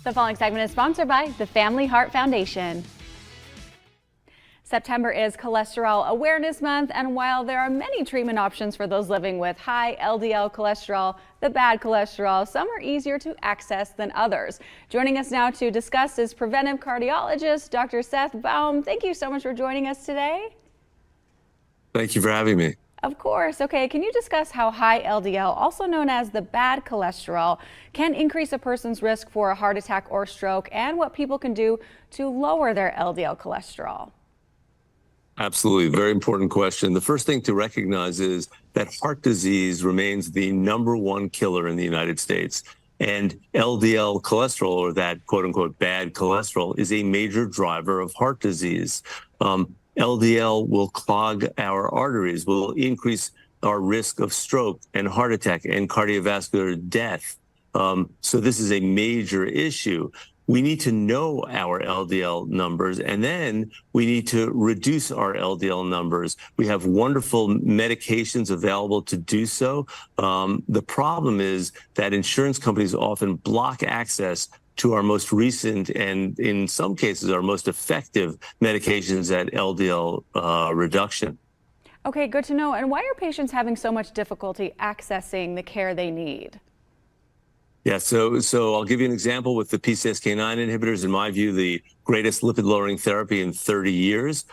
The following segment is sponsored by the Family Heart Foundation. September is Cholesterol Awareness Month, and while there are many treatment options for those living with high LDL cholesterol, the bad cholesterol, some are easier to access than others. Joining us now to discuss is preventive cardiologist Dr. Seth Baum. Thank you so much for joining us today. Thank you for having me. Of course. Okay, can you discuss how high LDL, also known as the bad cholesterol, can increase a person's risk for a heart attack or stroke, and what people can do to lower their LDL cholesterol? Absolutely. Very important question. The first thing to recognize is that heart disease remains the #1 killer in the United States. And LDL cholesterol, or that quote unquote bad cholesterol, is a major driver of heart disease. LDL will clog our arteries, will increase our risk of stroke and heart attack and cardiovascular death. So this is a major issue. We need to know our LDL numbers, and then we need to reduce our LDL numbers. We have wonderful medications available to do so. The problem is that insurance companies often block access to our most recent and, in some cases, our most effective medications at LDL reduction. Okay, good to know. And why are patients having so much difficulty accessing the care they need? Yeah, so I'll give you an example with the PCSK9 inhibitors. In my view, the greatest lipid-lowering therapy in 30 years.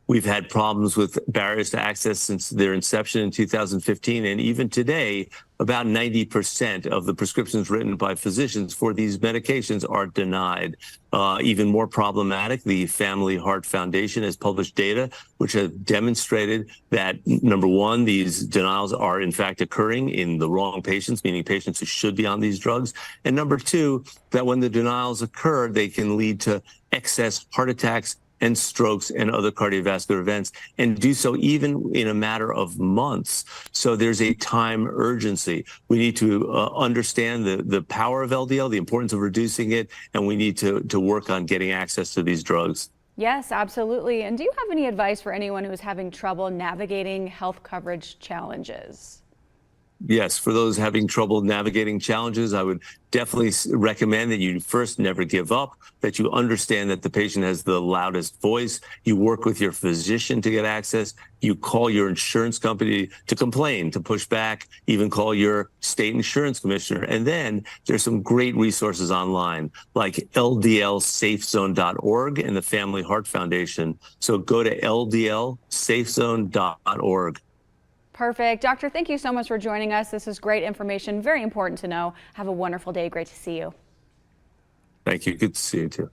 We've had problems with barriers to access since their inception in 2015, and even today, about 90% of the prescriptions written by physicians for these medications are denied. Even more problematic, the Family Heart Foundation has published data which have demonstrated that, number one, these denials are in fact occurring in the wrong patients, meaning patients who should be on these drugs. And number two, that when the denials occur, they can lead to excess heart attacks and strokes and other cardiovascular events, and do so even in a matter of months. So there's a time urgency. We need to understand the power of LDL, the importance of reducing it, and we need to work on getting access to these drugs. Yes, absolutely. And do you have any advice for anyone who is having trouble navigating health coverage challenges? Yes, for those having trouble navigating challenges, I would definitely recommend that you first never give up, that you understand that the patient has the loudest voice. You work with your physician to get access. You call your insurance company to complain, to push back, even call your state insurance commissioner. And then there's some great resources online like ldlsafezone.org and the Family Heart Foundation. So go to ldlsafezone.org. Perfect. Doctor, thank you so much for joining us. This is great information, very important to know. Have a wonderful day. Great to see you. Thank you. Good to see you too.